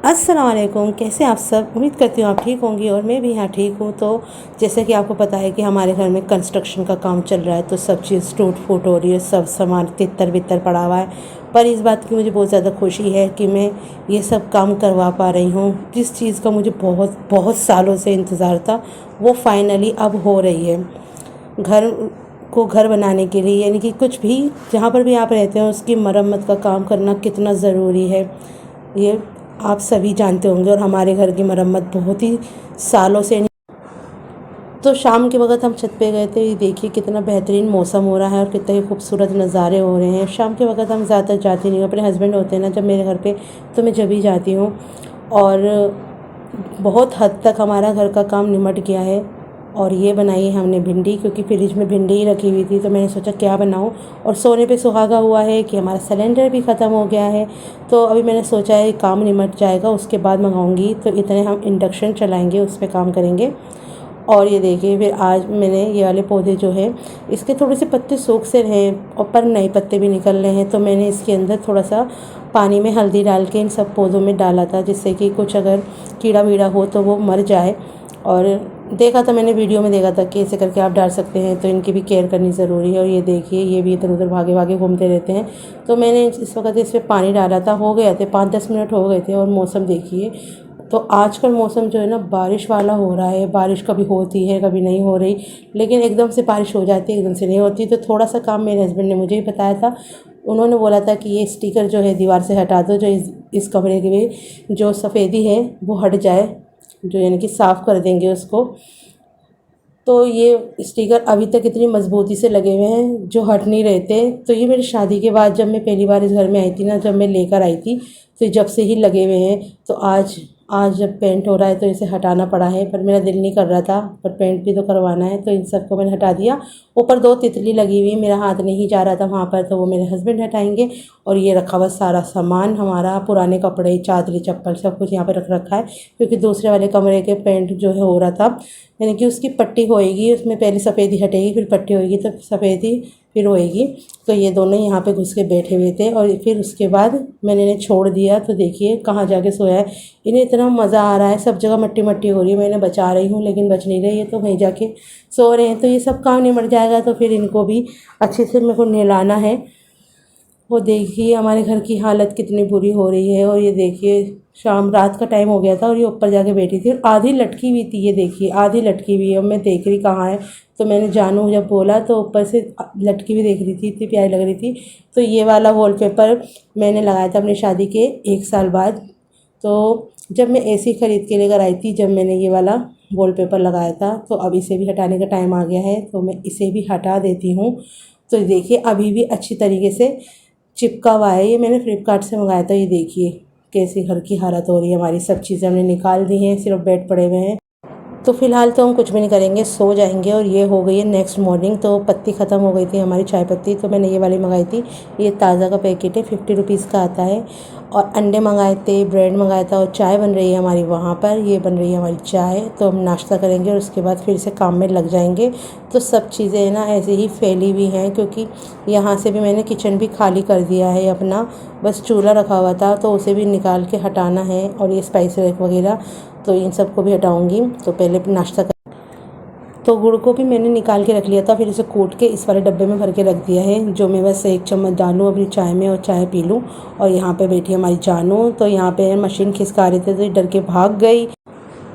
अस्सलाम वालेकुम। कैसे आप सब? उम्मीद करती हूँ आप ठीक होंगी और मैं भी यहाँ ठीक हूँ। तो जैसे कि आपको पता है कि हमारे घर में कंस्ट्रक्शन का काम चल रहा है, तो सब चीज़ टूट फूट हो रही है, सब सामान तितर बितर पड़ा हुआ है। पर इस बात की मुझे बहुत ज़्यादा खुशी है कि मैं ये सब काम करवा पा रही हूँ। जिस चीज़ का मुझे बहुत बहुत सालों से इंतज़ार था, वो फाइनली अब हो रही है। घर को घर बनाने के लिए, यानी कि कुछ भी जहाँ पर भी आप रहते हैं उसकी मरम्मत का काम करना कितना ज़रूरी है, ये आप सभी जानते होंगे। और हमारे घर की मरम्मत बहुत ही सालों से नहीं। तो शाम के वक्त हम छत पे गए थे। ये देखिए कितना बेहतरीन मौसम हो रहा है और कितने खूबसूरत नज़ारे हो रहे हैं। शाम के वक्त हम ज़्यादातर जाती नहीं हूँ, अपने हस्बैंड होते हैं ना जब मेरे घर पे, तो मैं जब ही जाती हूँ। और बहुत हद तक हमारा घर का काम निमट गया है। और ये बनाई है हमने भिंडी, क्योंकि फ्रिज में भिंडी ही रखी हुई थी, तो मैंने सोचा क्या बनाऊँ। और सोने पे सुहागा हुआ है कि हमारा सिलेंडर भी ख़त्म हो गया है। तो अभी मैंने सोचा है काम निमट जाएगा उसके बाद मंगाऊंगी, तो इतने हम इंडक्शन चलाएंगे, उस पर काम करेंगे। और ये देखिए फिर आज मैंने ये वाले पौधे जो है, इसके थोड़े से पत्ते सूख से हैं और पर नए पत्ते भी निकल रहे हैं, तो मैंने इसके अंदर थोड़ा सा पानी में हल्दी डाल के इन सब पौधों में डाला था, जिससे कि कुछ अगर कीड़ा वीड़ा हो तो वो मर जाए। और देखा था मैंने, वीडियो में देखा था कि ऐसे करके आप डाल सकते हैं, तो इनकी भी केयर करनी ज़रूरी है। और ये देखिए ये भी इधर उधर भागे भागे घूमते रहते हैं। तो मैंने इस वक्त इस पर पानी डाला था, हो गया थे 5-10 मिनट हो गए थे। और मौसम देखिए, तो आजकल मौसम जो है ना बारिश वाला हो रहा है। बारिश कभी होती है कभी नहीं हो रही, लेकिन एकदम से बारिश हो जाती है, एकदम से नहीं होती। तो थोड़ा सा काम मेरे हस्बैंड ने मुझे ही बताया था। उन्होंने बोला था कि ये स्टिकर जो है दीवार से हटा दो, जो इस कमरे के भी जो सफ़ेदी है वो हट जाए, जो यानी कि साफ़ कर देंगे उसको। तो ये स्टिकर अभी तक इतनी मज़बूती से लगे हुए हैं जो हट नहीं रहे थे। तो ये मेरी शादी के बाद जब मैं पहली बार इस घर में आई थी ना, जब मैं लेकर आई थी, तो जब से ही लगे हुए हैं। तो आज आज जब पेंट हो रहा है तो इसे हटाना पड़ा है, पर मेरा दिल नहीं कर रहा था, पर पेंट भी तो करवाना है, तो इन सबको मैंने हटा दिया। ऊपर 2 तितली लगी हुई, मेरा हाथ नहीं जा रहा था वहाँ पर, तो वो मेरे हस्बैंड हटाएंगे। और ये रखा हुआ सारा सामान हमारा, पुराने कपड़े चादरी चप्पल सब कुछ यहाँ पर रख रखा है, क्योंकि दूसरे वाले कमरे के पेंट जो है हो रहा था, यानी कि उसकी पट्टी होएगी, उसमें पहले सफ़ेदी हटेगी फिर पट्टी होएगी, तो सफ़ेदी फिर होएगी। तो ये दोनों यहाँ पे घुस के बैठे हुए थे और फिर उसके बाद मैंने इन्हें छोड़ दिया। तो देखिए कहाँ जाके सोया है। इन्हें इतना मज़ा आ रहा है, सब जगह मट्टी मट्टी हो रही है, मैं इन्हें बचा रही हूँ लेकिन बच नहीं रही है, तो वहीं जाके सो रहे हैं। तो ये सब काम निमट जाएगा तो फिर इनको भी अच्छे से मेरे को नहलाना है। वो देखिए हमारे घर की हालत कितनी बुरी हो रही है। और ये देखिए शाम रात का टाइम हो गया था और ये ऊपर जाके बैठी थी और आधी लटकी हुई थी, ये देखिए आधी लटकी हुई है। और मैं देख रही कहाँ है, तो मैंने जानू जब बोला तो ऊपर से लटकी हुई देख रही थी, इतनी प्यारी लग रही थी। तो ये वाला वॉलपेपर मैंने लगाया था अपनी शादी के 1 साल बाद। तो जब मैं एसी ख़रीद के लेकर आई थी, जब मैंने ये वाला वॉलपेपर लगाया था, तो अब इसे भी हटाने का टाइम आ गया है, तो मैं इसे भी हटा देती हूँ। तो देखिए अभी भी अच्छी तरीके से चिपका हुआ है, ये मैंने फ्लिपकार्ट से मंगाया था। ये देखिए कैसी घर की हालत हो रही है हमारी, सब चीज़ें हमने निकाल दी हैं, सिर्फ बेड पड़े हुए हैं। तो फ़िलहाल तो हम कुछ भी नहीं करेंगे, सो जाएंगे। और ये हो गई है नेक्स्ट मॉर्निंग। तो पत्ती ख़त्म हो गई थी हमारी चाय पत्ती, तो मैंने ये वाली मंगाई थी। ये ताज़ा का पैकेट है, 50 रुपीज़ का आता है। और अंडे मंगाए थे, ब्रेड मंगाया था, और चाय बन रही है हमारी वहाँ पर। ये बन रही है हमारी चाय। तो हम नाश्ता करेंगे और उसके बाद फिर से काम में लग जाएंगे। तो सब चीज़ें ना ऐसे ही फैली हुई हैं, क्योंकि यहाँ से भी मैंने किचन भी खाली कर दिया है अपना, बस चूल्हा रखा हुआ था तो उसे भी निकाल के हटाना है। और ये स्पाइस रैक वगैरह, तो इन सबको भी हटाऊंगी। तो पहले नाश्ता कर, तो गुड़ को भी मैंने निकाल के रख लिया था, फिर इसे कूट के इस वाले डब्बे में भर के रख दिया है, जो मैं बस 1 चम्मच डालूँ अपनी चाय में और चाय पी लूँ। और यहाँ पे बैठी हमारी जानू, तो यहाँ पे मशीन खिसका रहे थे तो ये डर के भाग गई।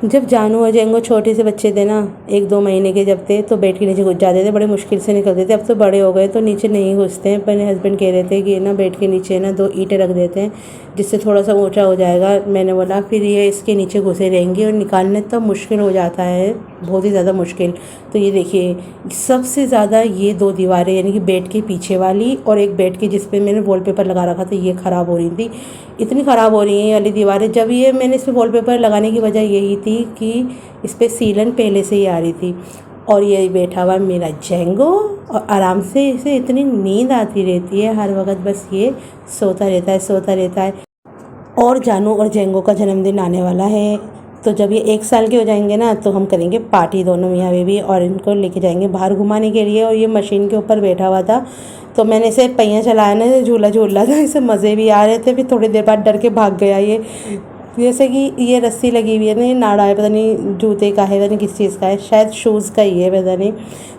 जब जानू और जेंगो छोटे से बच्चे थे ना, 1-2 महीने के जब थे, तो बेड के नीचे घुस जाते थे, बड़े मुश्किल से निकलते थे। अब तो बड़े हो गए तो नीचे नहीं घुसते हैं। मेरे हस्बैंड कह रहे थे कि ना बेड के नीचे ना 2 ईंटें रख देते हैं, जिससे थोड़ा सा ऊंचा हो जाएगा। मैंने बोला फिर ये इसके नीचे घुसे रहेंगे और निकालने तब मुश्किल हो जाता है, बहुत ही ज़्यादा मुश्किल। तो ये देखिए सबसे ज़्यादा ये 2 दीवारें, यानी कि बेड के पीछे वाली और एक बेड की जिस पे मैंने वॉलपेपर लगा रखा था, ये ख़राब हो रही थी। इतनी ख़राब हो रही हैं ये वाली दीवारें। जब ये मैंने इस पर वॉलपेपर लगाने की वजह यही थी कि इस पर सीलन पहले से ही आ रही थी। और ये बैठा हुआ मेरा जेंगो, और आराम से इसे इतनी नींद आती रहती है हर वक्त, बस ये सोता रहता है सोता रहता है। और जानू और जेंगो का जन्मदिन आने वाला है, तो जब ये 1 साल के हो जाएंगे ना, तो हम करेंगे पार्टी दोनों मियाँ बीवी, और इनको लेके जाएंगे बाहर घुमाने के लिए। और ये मशीन के ऊपर बैठा हुआ था, तो मैंने इसे पहिया चलाया ना, झूला झूल रहा था, इसे मज़े भी आ रहे थे। फिर थोड़ी देर बाद डर के भाग गया ये। जैसे कि ये रस्सी लगी हुई है ना, ये नाड़ा है, पता नहीं जूते का है, पता नहीं किस चीज़ का है, शायद शूज़ का ही है, पता नहीं।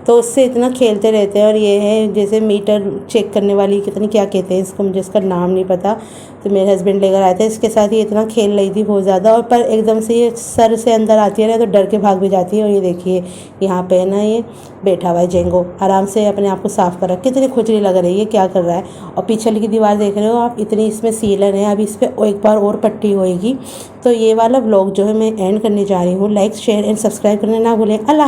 तो उससे इतना खेलते रहते हैं। और ये है जैसे मीटर चेक करने वाली, पता नहीं क्या कहते हैं इसको, मुझे इसका नाम नहीं पता। तो मेरे हस्बैंड लेकर आए थे, इसके साथ ये इतना खेल रही थी बहुत ज़्यादा। और पर एकदम से ये सर से अंदर आती है ना तो डर के भाग भी जाती है। और ये देखिए यहाँ पे है ना, ये बैठा हुआ है जेंगो, आराम से अपने आप को साफ़ कर रहा है। कितनी खुजली लग रही है, क्या कर रहा है। और पीछे की दीवार देख रहे हो आप, इतनी इसमें सीलन है। अभी इस पर एक बार और पट्टी होएगी। तो ये वाला व्लॉग जो है मैं एंड करने जा रही हूँ। लाइक शेयर एंड सब्सक्राइब करना ना भूलें। अल्लाह।